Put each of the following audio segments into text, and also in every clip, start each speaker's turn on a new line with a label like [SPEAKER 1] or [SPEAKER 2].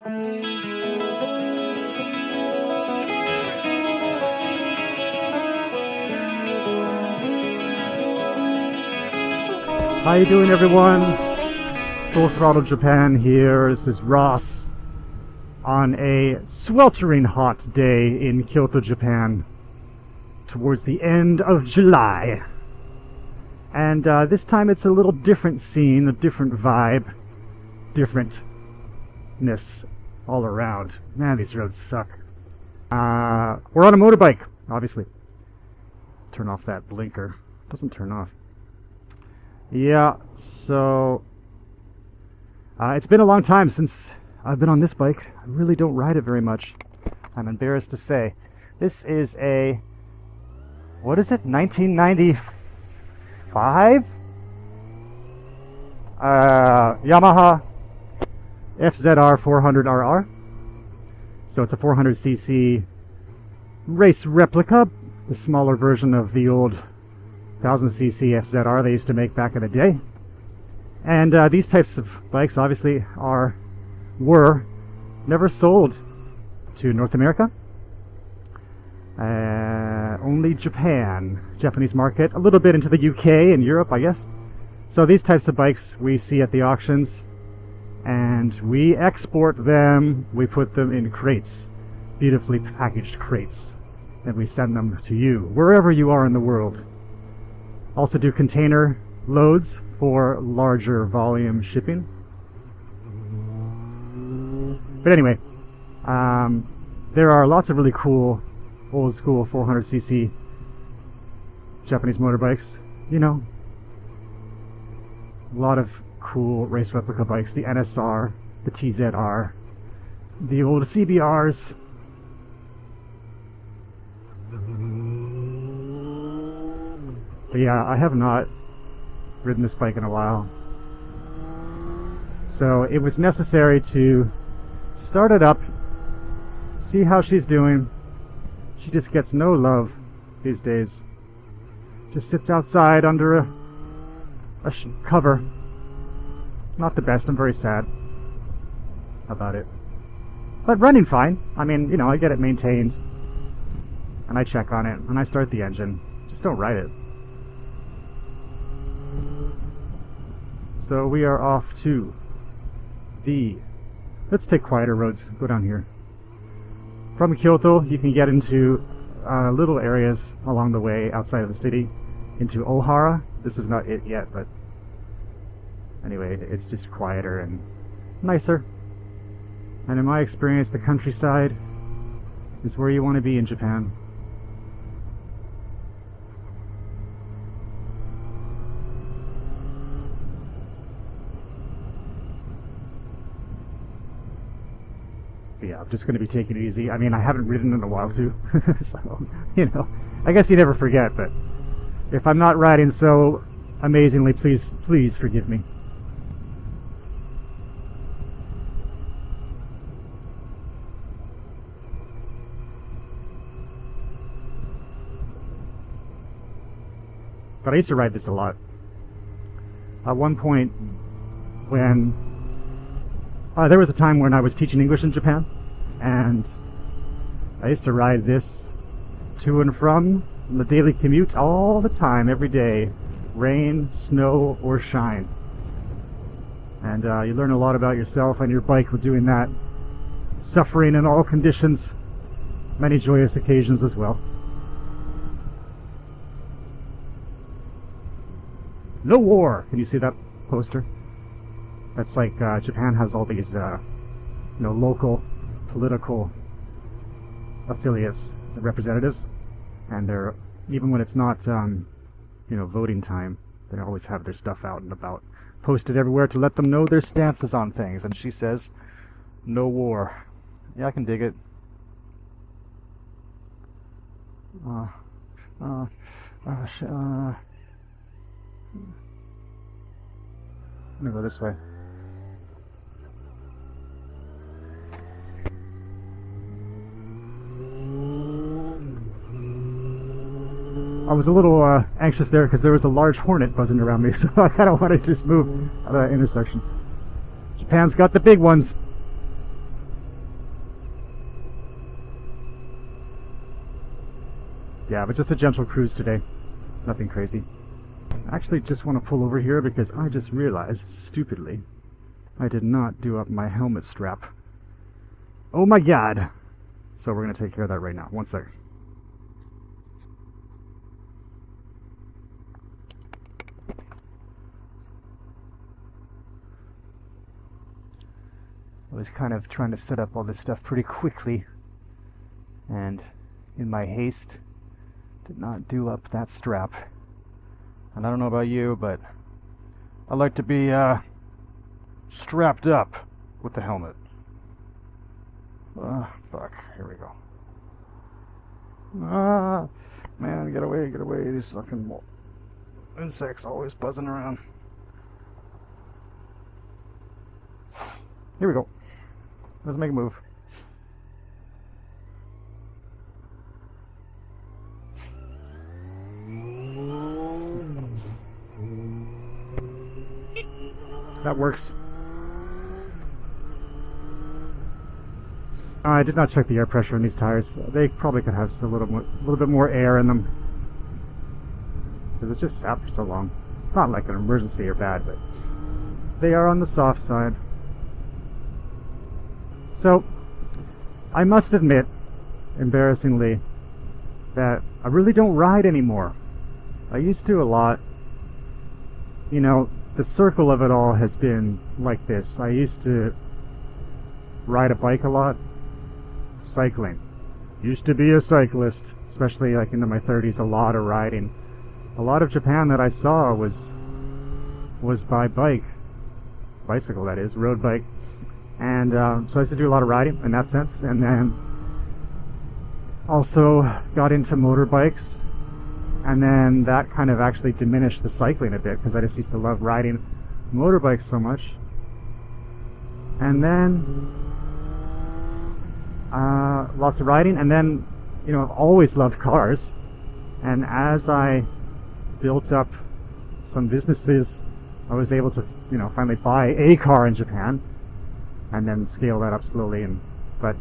[SPEAKER 1] How you doing, everyone? Full Throttle Japan here. This is Ross on a sweltering hot day in Kyoto, Japan, towards the end of July. And this time it's a little different scene, a different vibe, differentness all around. Man, these roads suck. We're on a motorbike, obviously. Turn off that blinker. Doesn't turn off. Yeah, so it's been a long time since I've been on this bike. I really don't ride it very much, I'm embarrassed to say. This is a, what is it, 1995? Yamaha FZR400RR. So it's a 400cc race replica, the smaller version of the old 1000cc FZR they used to make back in the day. And these types of bikes obviously were never sold to North America. Only Japanese market, a little bit into the UK and Europe, I guess. So these types of bikes we see at the auctions, and we export them. We put them in crates, beautifully packaged crates, and we send them to you, wherever you are in the world. Also do container loads for larger volume shipping. But anyway, there are lots of really cool old school 400cc Japanese motorbikes. You know, a lot of cool race replica bikes. The NSR, the TZR, the old CBRs. But yeah, I have not ridden this bike in a while. So it was necessary to start it up, see how she's doing. She just gets no love these days. Just sits outside under a cover. Not the best, I'm very sad about it. But running fine. I mean, you know, I get it maintained, and I check on it, and I start the engine. Just don't ride it. So we are off to let's take quieter roads, go down here. From Kyoto, you can get into little areas along the way outside of the city, into Ohara. This is not it yet, but anyway, it's just quieter and nicer. And in my experience, the countryside is where you want to be in Japan. Yeah, I'm just going to be taking it easy. I mean, I haven't ridden in a while too, so, you know, I guess you never forget, but if I'm not riding so amazingly, please forgive me. But I used to ride this a lot. At one point, when there was a time when I was teaching English in Japan, and I used to ride this to and from the daily commute all the time, every day, rain, snow, or shine. And you learn a lot about yourself and your bike with doing that. Suffering in all conditions, many joyous occasions as well. No war! Can you see that poster? That's like Japan has all these, local political affiliates, representatives, and they're, even when it's not, voting time, they always have their stuff out and about, posted everywhere to let them know their stances on things. And she says, no war. Yeah, I can dig it. I'm gonna go this way. I was a little anxious there because there was a large hornet buzzing around me, so I kind of wanted to just move out of that intersection. Japan's got the big ones. Yeah, but just a gentle cruise today. Nothing crazy. I actually just want to pull over here because I just realized, stupidly, I did not do up my helmet strap. Oh my god! So we're going to take care of that right now. One sec. I was kind of trying to set up all this stuff pretty quickly, and in my haste did not do up that strap. And I don't know about you, but I like to be strapped up with the helmet. Fuck, here we go. Man, get away, these fucking insects always buzzing around. Here we go. Let's make a move. That works. I did not check the air pressure in these tires. They probably could have a little bit more air in them, because it just sat for so long. It's not like an emergency or bad, but they are on the soft side. So, I must admit, embarrassingly, that I really don't ride anymore. I used to a lot. You know, the circle of it all has been like this. I used to ride a bike a lot. Cycling. Used to be a cyclist, especially like into my 30s, a lot of riding. A lot of Japan that I saw was by bike. Bicycle, that is, road bike. And so I used to do a lot of riding in that sense, and then also got into motorbikes, and then that kind of actually diminished the cycling a bit because I just used to love riding motorbikes so much. And then lots of riding, and then, you know, I've always loved cars, and as I built up some businesses, I was able to, you know, finally buy a car in Japan, and then scale that up slowly. And but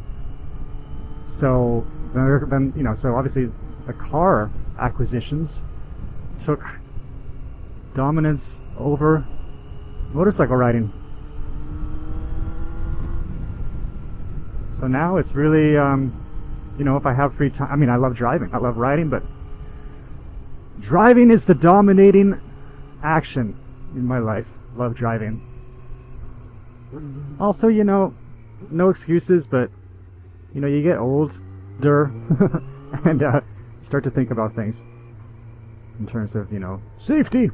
[SPEAKER 1] so then, you know, so obviously the car acquisitions took dominance over motorcycle riding. So now it's really, you know, if I have free time, I mean, I love driving, I love riding, but driving is the dominating action in my life. Love driving. Also, you know, no excuses, but, you know, you get older and start to think about things in terms of, you know, safety.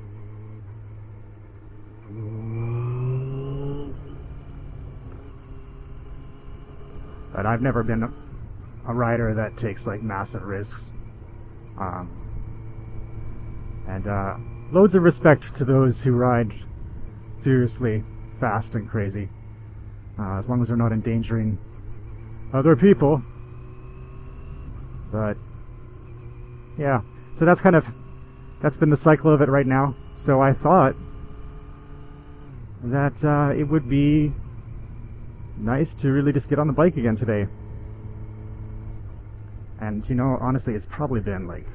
[SPEAKER 1] But I've never been a rider that takes like massive risks. And loads of respect to those who ride furiously fast and crazy, as long as they're not endangering other people. But yeah, so that's been the cycle of it right now. So I thought that it would be nice to really just get on the bike again today. And, you know, honestly, it's probably been like,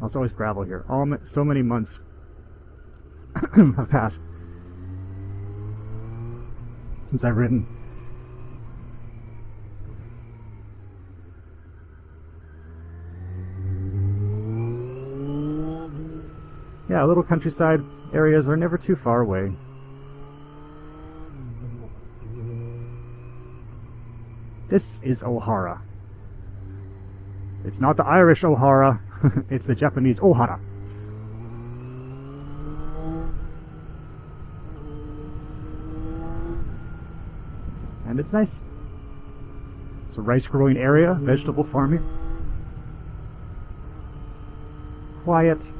[SPEAKER 1] it's always gravel here. So many months have passed since I've ridden. Yeah, little countryside areas are never too far away. This is Ohara. It's not the Irish Ohara, it's the Japanese Ohara. And it's nice. It's a rice growing area, vegetable farming. Quiet.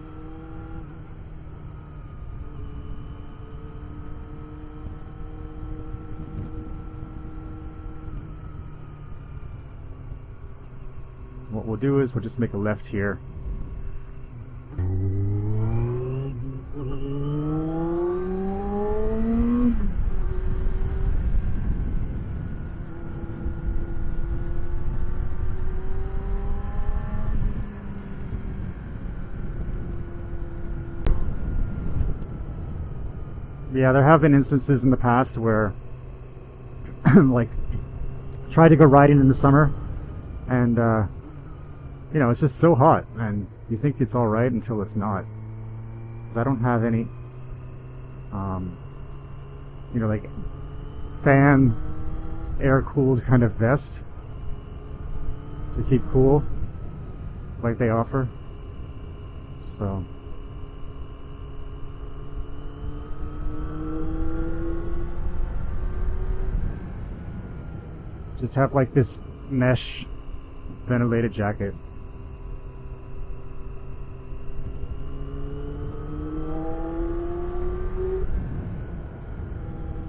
[SPEAKER 1] What we'll do is we'll just make a left here. Yeah, there have been instances in the past where, like, try to go riding in the summer, and you know, it's just so hot, and you think it's all right until it's not. Because I don't have any, you know, like fan air-cooled kind of vest to keep cool, like they offer. So. Just have like this mesh ventilated jacket.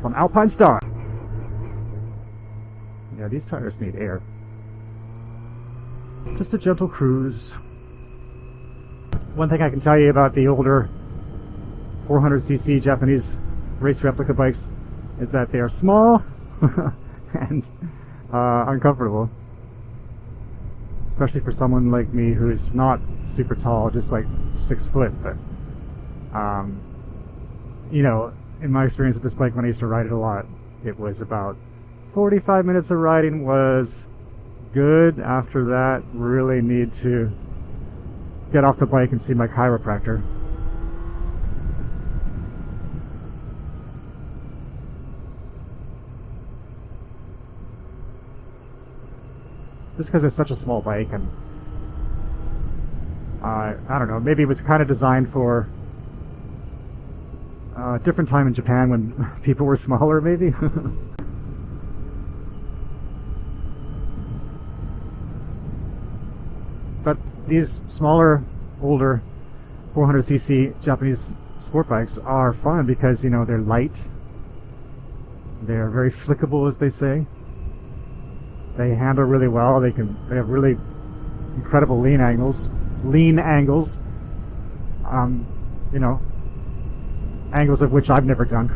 [SPEAKER 1] From Alpine Star. Yeah, these tires need air. Just a gentle cruise. One thing I can tell you about the older 400cc Japanese race replica bikes is that they are small and uncomfortable. Especially for someone like me who's not super tall, just like 6 foot. But, you know, in my experience with this bike when I used to ride it a lot, it was about 45 minutes of riding was good. After that, really need to get off the bike and see my chiropractor. Just because it's such a small bike, and I don't know, maybe it was kind of designed for a different time in Japan when people were smaller, maybe. But these smaller, older 400cc Japanese sport bikes are fun because, you know, they're light, they're very flickable, as they say. They handle really well. They have really incredible lean angles. You know, angles of which I've never done.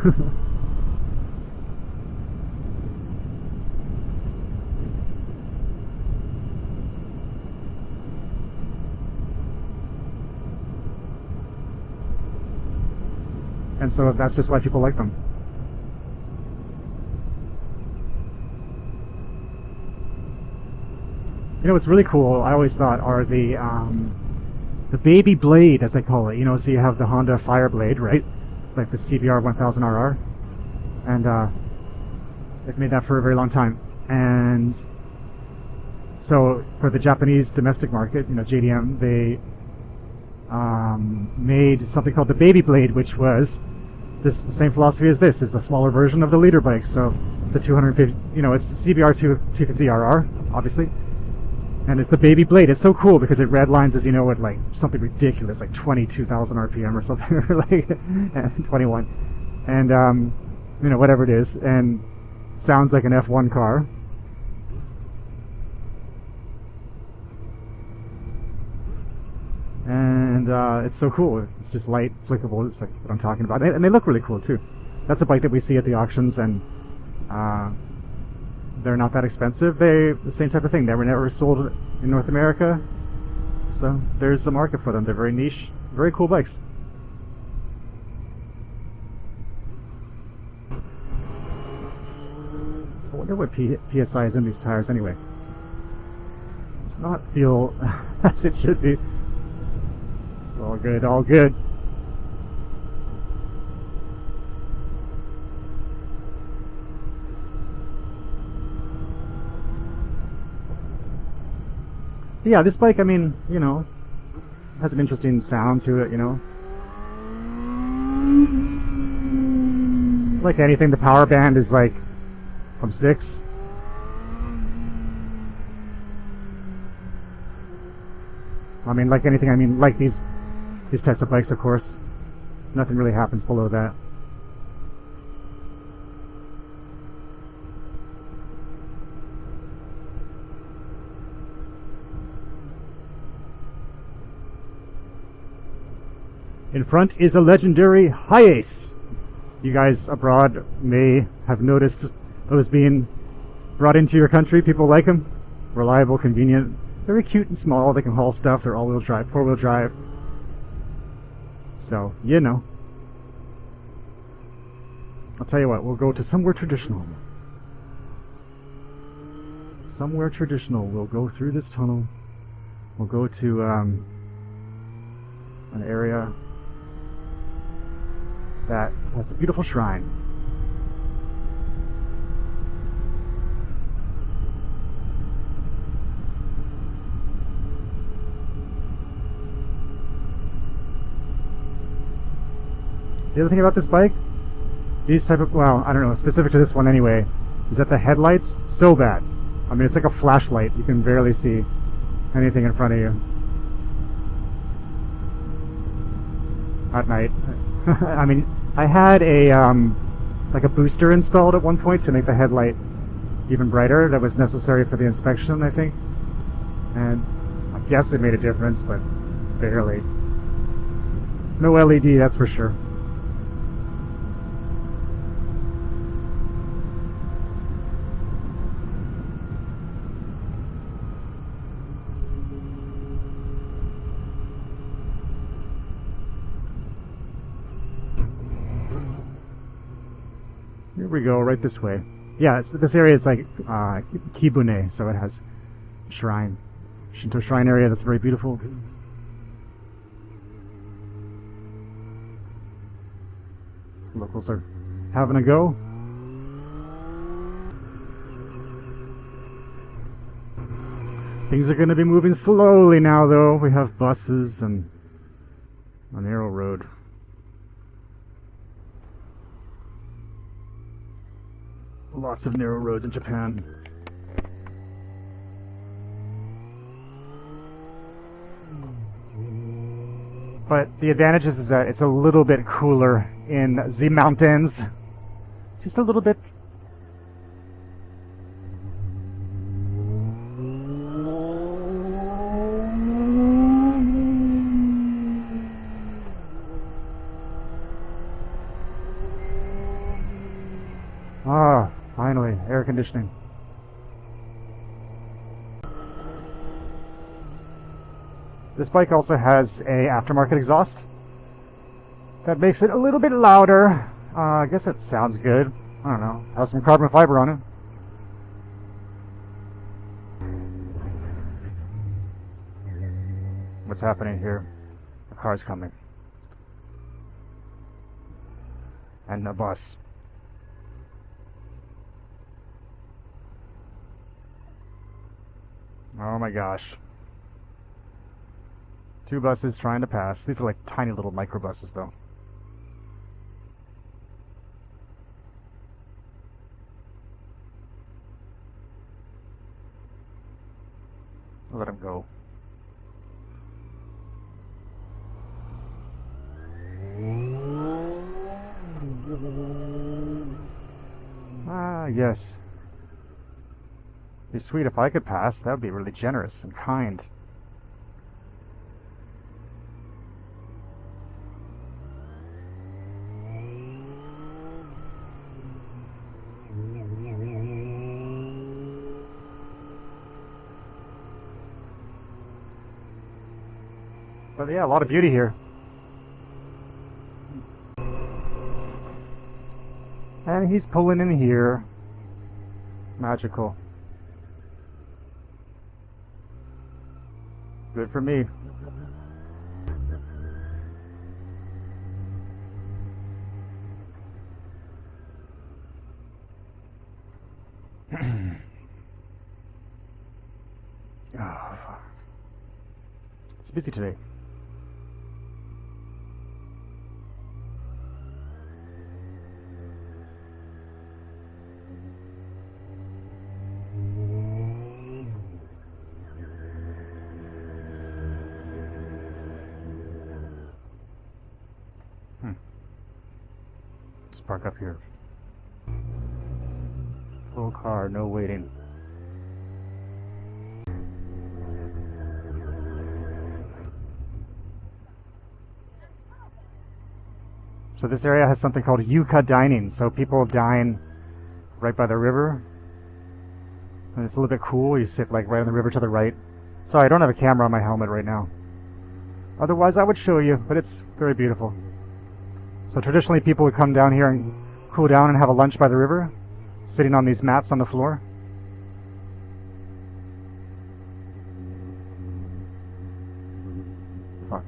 [SPEAKER 1] And so that's just why people like them. You know what's really cool, I always thought, are the baby blade, as they call it. You know, so you have the Honda Fire Blade, right? Like the CBR400RR. And they've made that for a very long time. And so for the Japanese domestic market, you know, JDM, they made something called the baby blade, which was the same philosophy as this, is the smaller version of the leader bike. So it's a 250, you know, it's the CBR250RR, obviously. And it's the baby blade. It's so cool because it redlines, as you know, at like something ridiculous, like 22,000 RPM or something, or like 21. And, you know, whatever it is. And it sounds like an F1 car. And it's so cool. It's just light, flickable. It's like what I'm talking about. And they look really cool, too. That's a bike that we see at the auctions, and they're not that expensive. They're the same type of thing. They were never sold in North America. So there's a market for them. They're very niche, very cool bikes. I wonder what PSI is in these tires anyway. Does not feel as it should be. It's all good, all good. Yeah, this bike, I mean, you know, has an interesting sound to it, you know. Like anything, the power band is like from 6. I mean, like anything, I mean, like these types of bikes, of course, nothing really happens below that. In front is a legendary Hi-Ace. You guys abroad may have noticed those being brought into your country. People like them. Reliable, convenient, very cute and small. They can haul stuff. They're all-wheel drive, 4-wheel drive. So, you know. I'll tell you what, we'll go to somewhere traditional. Somewhere traditional. We'll go through this tunnel. We'll go to an area that has a beautiful shrine. The other thing about this bike, these type of, well, I don't know, specific to this one anyway, is that the headlights, so bad. I mean, it's like a flashlight. You can barely see anything in front of you. At night. I mean, I had a, like a booster installed at one point to make the headlight even brighter. That was necessary for the inspection, I think. And I guess it made a difference, but barely. It's no LED, that's for sure. Here we go, right this way. Yeah, this area is like Kibune, so it has a shrine. Shinto shrine area that's very beautiful. Locals are having a go. Things are going to be moving slowly now, though. We have buses and a narrow road. Lots of narrow roads in Japan. But the advantage is that it's a little bit cooler in the mountains. Just a little bit. Ah, finally, air conditioning. This bike also has a aftermarket exhaust that makes it a little bit louder. I guess it sounds good. I don't know. Has some carbon fiber on it. What's happening here? A car's coming. And a bus. Oh my gosh. Two buses trying to pass. These are like tiny little microbuses, though. Let them go. Ah, yes. It'd be sweet if I could pass. That would be really generous and kind. But yeah, a lot of beauty here. And he's pulling in here. Magical. Good for me. Oh, it's busy today. Let's park up here. Full car, no waiting. So this area has something called yuka dining, so people dine right by the river. And it's a little bit cool, you sit like right on the river to the right. Sorry, I don't have a camera on my helmet right now. Otherwise I would show you, but it's very beautiful. So traditionally people would come down here and cool down and have a lunch by the river, sitting on these mats on the floor. Fuck.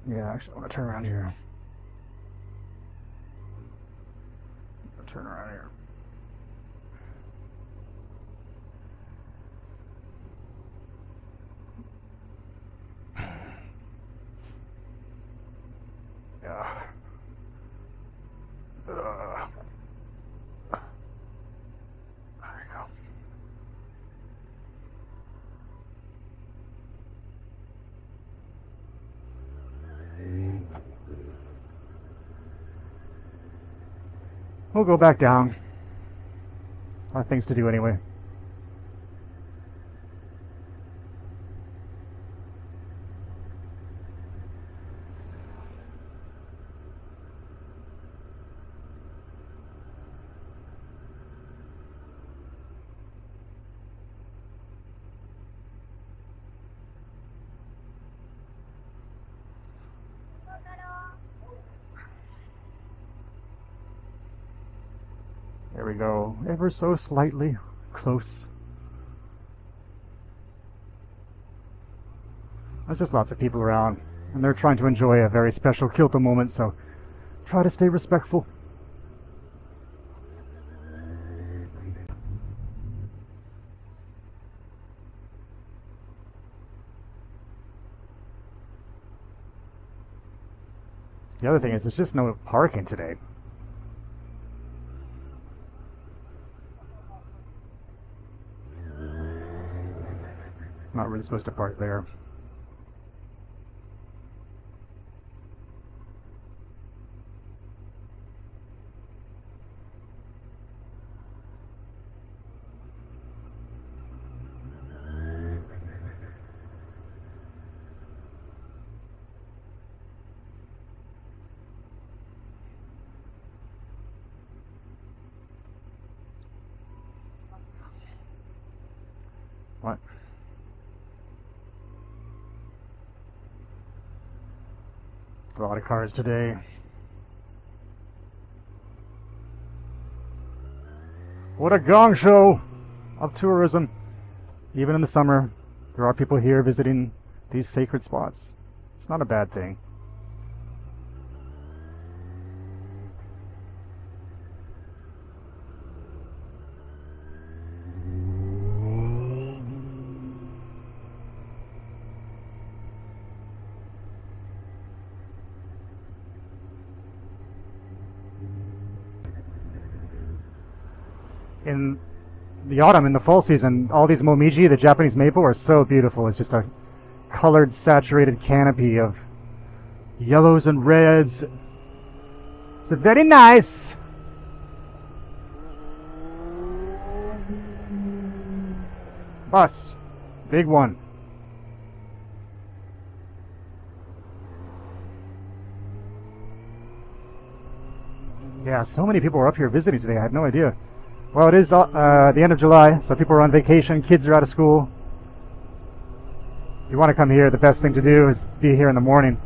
[SPEAKER 1] Yeah, actually, I want to turn around here. Turn around here. Yeah. There you go. We'll go back down. A lot of things to do anyway. There we go, ever so slightly close. There's just lots of people around, and they're trying to enjoy a very special Kyoto moment, so try to stay respectful. The other thing is, there's just no parking today. Not really supposed to park there. What? A lot of cars today. What a gong show of tourism. Even in the summer, there are people here visiting these sacred spots. It's not a bad thing. In the autumn, in the fall season, all these momiji, the Japanese maple, are so beautiful. It's just a colored, saturated canopy of yellows and reds. It's very nice. Bus. Big one. Yeah, so many people are up here visiting today. I had no idea. Well, it is the end of July, so people are on vacation, kids are out of school. If you want to come here, the best thing to do is be here in the morning.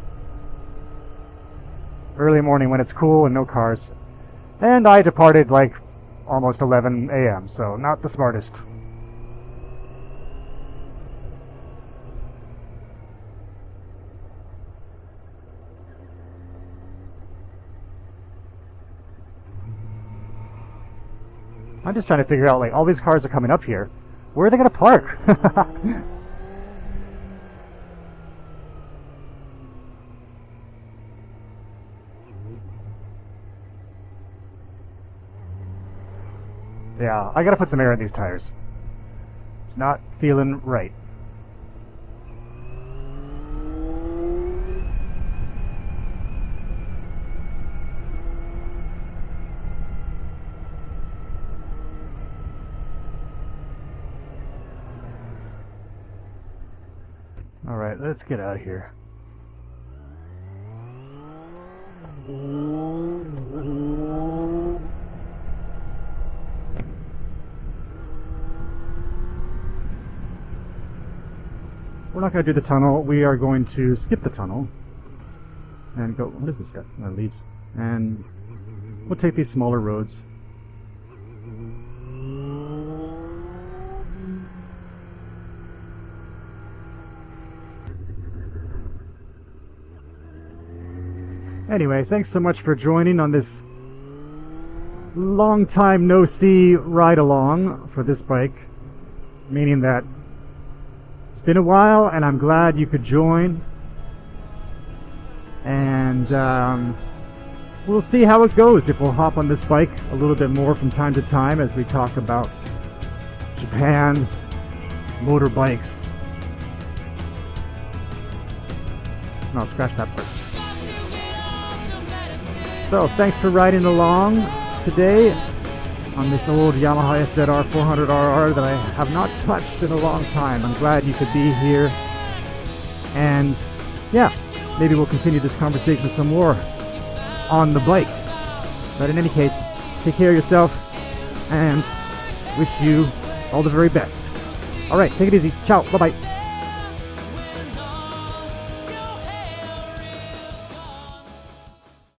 [SPEAKER 1] Early morning when it's cool and no cars. And I departed like almost 11 a.m., so not the smartest. I'm just trying to figure out, like, all these cars are coming up here. Where are they going to park? Yeah, I got to put some air in these tires. It's not feeling right. Alright, let's get out of here. we're not going to do the tunnel. We are going to skip the tunnel and go. What is this guy? Leaves. And we'll take these smaller roads. Anyway, thanks so much for joining on this long time no see ride along for this bike, meaning that it's been a while and I'm glad you could join, and we'll see how it goes if we'll hop on this bike a little bit more from time to time as we talk about Japan, motorbikes. No, scratch that part. So thanks for riding along today on this old Yamaha FZR400RR that I have not touched in a long time. I'm glad you could be here, and yeah, maybe we'll continue this conversation some more on the bike. But in any case, take care of yourself and wish you all the very best. Alright, take it easy. Ciao. Bye-bye.